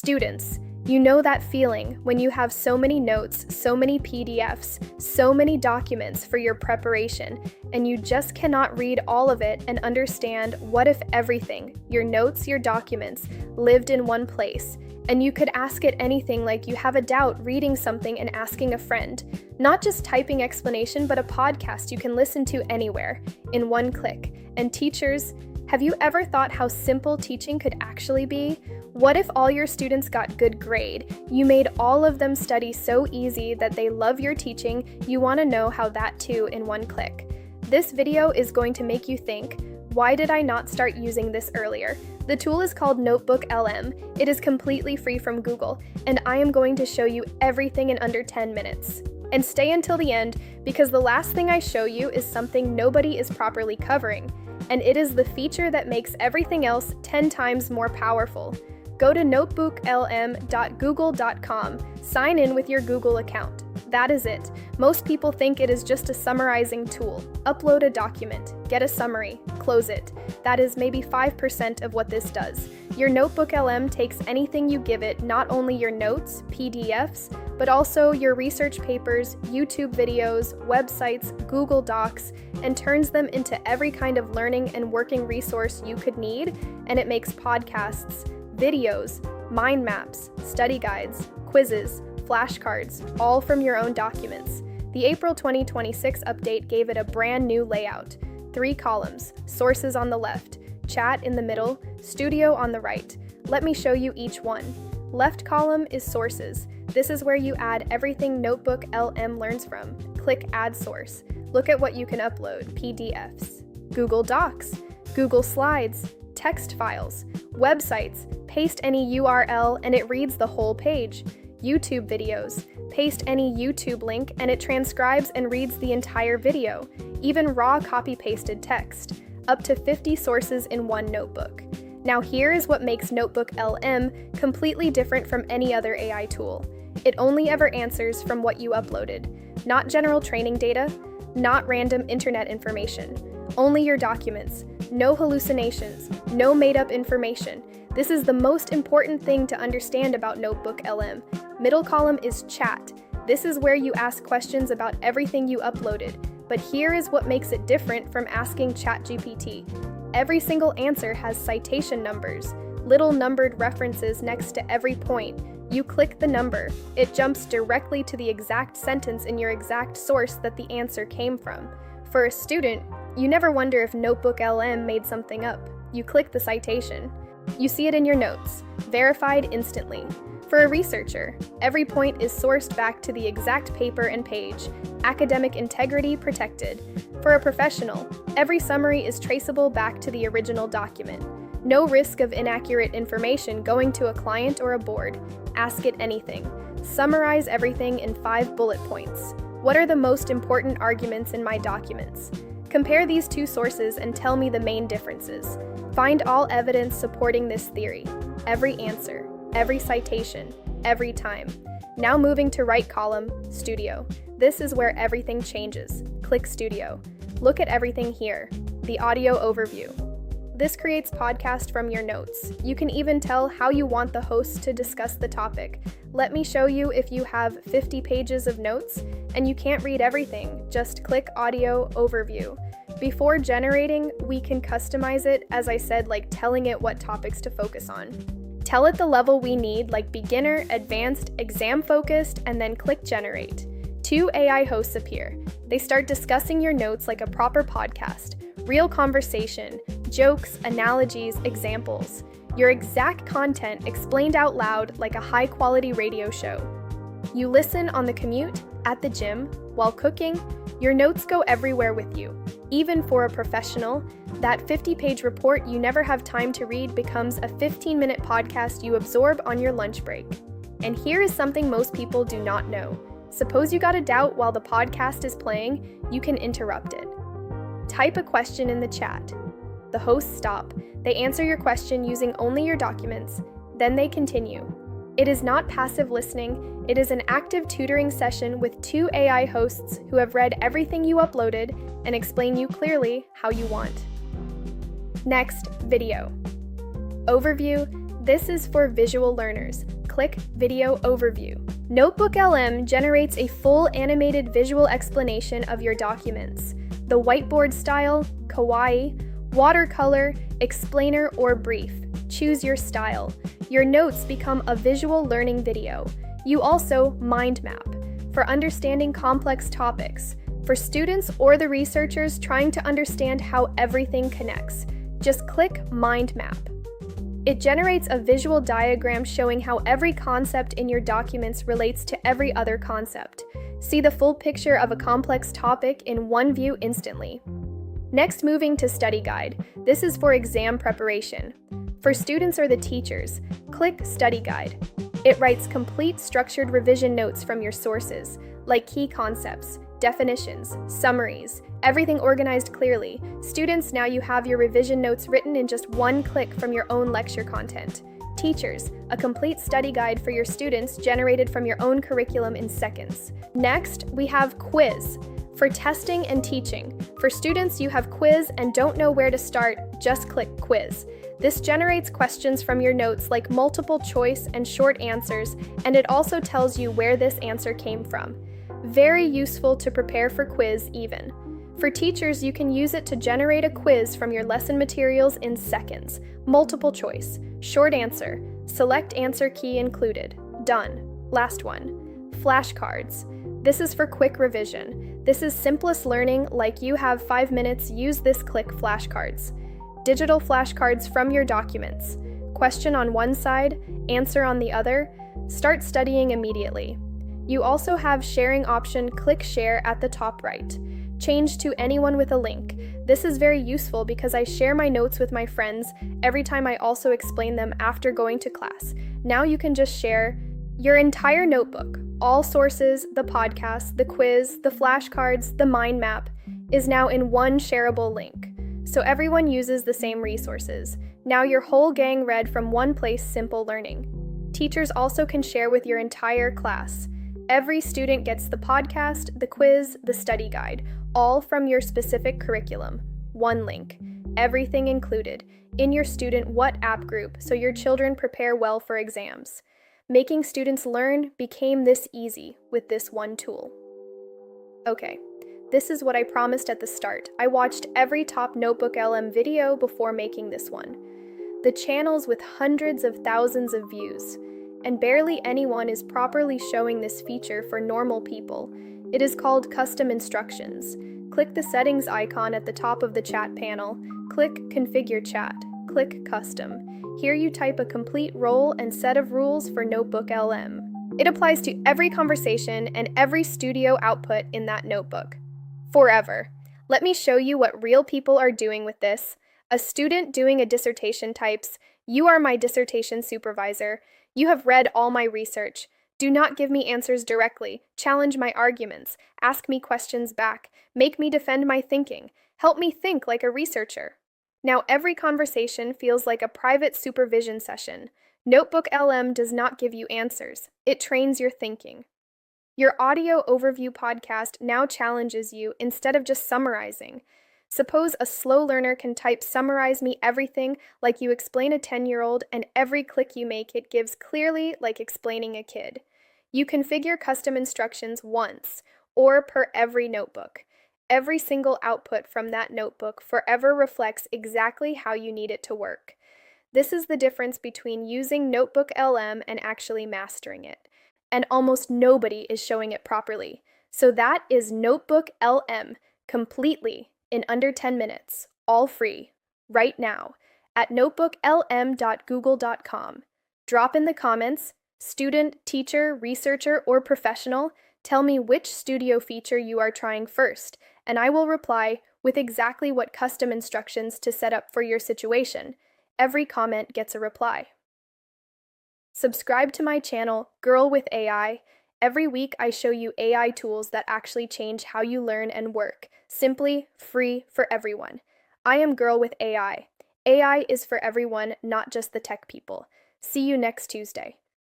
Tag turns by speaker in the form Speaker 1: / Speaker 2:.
Speaker 1: Students, you know that feeling when you have so many notes, so many PDFs, so many documents for your preparation, and you just cannot read all of it and understand what if everything, your notes, your documents, lived in one place, and you could ask it anything like you have a doubt reading something and asking a friend. Not just typing explanation, but a podcast you can listen to anywhere, in one click. And teachers, have you ever thought how simple teaching could actually be? What if all your students got good grade? You made all of them study so easy that they love your teaching, you want to know how that too in one click. This video is going to make you think, why did I not start using this earlier? The tool is called NotebookLM. It is completely free from Google, and I am going to show you everything in under 10 minutes. And stay until the end, because the last thing I show you is something nobody is properly covering, and it is the feature that makes everything else 10 times more powerful. Go to notebooklm.google.com, sign in with your Google account. That is it. Most people think it is just a summarizing tool. Upload a document, get a summary, close it. That is maybe 5% of what this does. Your NotebookLM takes anything you give it, not only your notes, PDFs, but also your research papers, YouTube videos, websites, Google Docs, and turns them into every kind of learning and working resource you could need, and it makes podcasts, videos, mind maps, study guides, quizzes, flashcards, all from your own documents. The April 2026 update gave it a brand new layout. 3 columns, sources on the left, chat in the middle, studio on the right. Let me show you each one. Left column is sources. This is where you add everything NotebookLM learns from. Click Add Source. Look at what you can upload, PDFs. Google Docs, Google Slides, text files, websites, paste any URL and it reads the whole page. YouTube videos, paste any YouTube link and it transcribes and reads the entire video, even raw copy-pasted text, up to 50 sources in one notebook. Now here is what makes NotebookLM completely different from any other AI tool. It only ever answers from what you uploaded, not general training data, not random internet information, only your documents, no hallucinations, no made-up information. This is the most important thing to understand about NotebookLM. Middle column is chat. This is where you ask questions about everything you uploaded. But here is what makes it different from asking ChatGPT. Every single answer has citation numbers, little numbered references next to every point. You click the number, it jumps directly to the exact sentence in your exact source that the answer came from. For a student, you never wonder if NotebookLM made something up. You click the citation. You see it in your notes, verified instantly. For a researcher, every point is sourced back to the exact paper and page, academic integrity protected. For a professional, every summary is traceable back to the original document. No risk of inaccurate information going to a client or a board. Ask it anything. Summarize everything in 5 bullet points. What are the most important arguments in my documents? Compare these 2 sources and tell me the main differences. Find all evidence supporting this theory. Every answer, every citation, every time. Now moving to right column, Studio. This is where everything changes. Click Studio. Look at everything here. The audio overview. This creates podcast from your notes. You can even tell how you want the host to discuss the topic. Let me show you if you have 50 pages of notes and you can't read everything. Just click Audio Overview. Before generating, we can customize it, as I said, like telling it what topics to focus on. Tell it the level we need, like beginner, advanced, exam-focused, and then click Generate. 2 AI hosts appear. They start discussing your notes like a proper podcast. Real conversation, jokes, analogies, examples. Your exact content explained out loud like a high-quality radio show. You listen on the commute, at the gym, while cooking. Your notes go everywhere with you. Even for a professional, that 50-page report you never have time to read becomes a 15-minute podcast you absorb on your lunch break. And here is something most people do not know. Suppose you got a doubt while the podcast is playing, you can interrupt it. Type a question in the chat. The hosts stop. They answer your question using only your documents. Then they continue. It is not passive listening. It is an active tutoring session with 2 AI hosts who have read everything you uploaded and explain you clearly how you want. Next, video. Overview. This is for visual learners. Click Video Overview. NotebookLM generates a full animated visual explanation of your documents. The whiteboard style, kawaii, watercolor, explainer, or brief. Choose your style. Your notes become a visual learning video. You also mind map for understanding complex topics. For students or the researchers trying to understand how everything connects, just click Mind Map. It generates a visual diagram showing how every concept in your documents relates to every other concept. See the full picture of a complex topic in one view instantly. Next, moving to Study Guide. This is for exam preparation. For students or the teachers, click Study Guide. It writes complete structured revision notes from your sources, like key concepts, definitions, summaries, everything organized clearly. Students, now you have your revision notes written in just one click from your own lecture content. Teachers, a complete study guide for your students generated from your own curriculum in seconds. Next, we have Quiz. For testing and teaching. For students, you have Quiz and don't know where to start, just click Quiz. This generates questions from your notes like multiple choice and short answers, and it also tells you where this answer came from. Very useful to prepare for quiz even. For teachers, you can use it to generate a quiz from your lesson materials in seconds. Multiple choice, short answer, select answer key included. Done. Last one. Flashcards. This is for quick revision. This is simplest learning, like you have 5 minutes, use this, click Flashcards. Digital flashcards from your documents. Question on one side, answer on the other. Start studying immediately. You also have sharing option, click share at the top right. Change to anyone with a link. This is very useful because I share my notes with my friends every time. I also explain them after going to class. Now you can just share your entire notebook. All sources, the podcast, the quiz, the flashcards, the mind map is now in one shareable link. So everyone uses the same resources. Now your whole gang read from one place, simple learning. Teachers also can share with your entire class. Every student gets the podcast, the quiz, the study guide, all from your specific curriculum. One link. Everything included. In your student WhatsApp group, so your children prepare well for exams. Making students learn became this easy with this one tool. Okay, this is what I promised at the start. I watched every top NotebookLM video before making this one. The channels with hundreds of thousands of views. And barely anyone is properly showing this feature for normal people. It is called Custom Instructions. Click the settings icon at the top of the chat panel. Click Configure Chat. Click Custom. Here you type a complete role and set of rules for NotebookLM. It applies to every conversation and every studio output in that notebook. Forever. Let me show you what real people are doing with this. A student doing a dissertation types, "You are my dissertation supervisor. You have read all my research. Do not give me answers directly. Challenge my arguments. Ask me questions back. Make me defend my thinking. Help me think like a researcher." Now every conversation feels like a private supervision session. NotebookLM does not give you answers. It trains your thinking. Your audio overview podcast now challenges you instead of just summarizing. Suppose a slow learner can type "summarize me everything" like you explain a 10-year-old, and every click you make it gives clearly like explaining a kid. You configure custom instructions once, or per every notebook. Every single output from that notebook forever reflects exactly how you need it to work. This is the difference between using NotebookLM and actually mastering it. And almost nobody is showing it properly. So that is NotebookLM, completely in under 10 minutes, all free, right now, at notebooklm.google.com. Drop in the comments, student, teacher, researcher, or professional, tell me which studio feature you are trying first, and I will reply with exactly what custom instructions to set up for your situation. Every comment gets a reply. Subscribe to my channel, Girl with AI. Every week I show you AI tools that actually change how you learn and work. Simply, free for everyone. I am Girl with AI. AI is for everyone, not just the tech people. See you next Tuesday.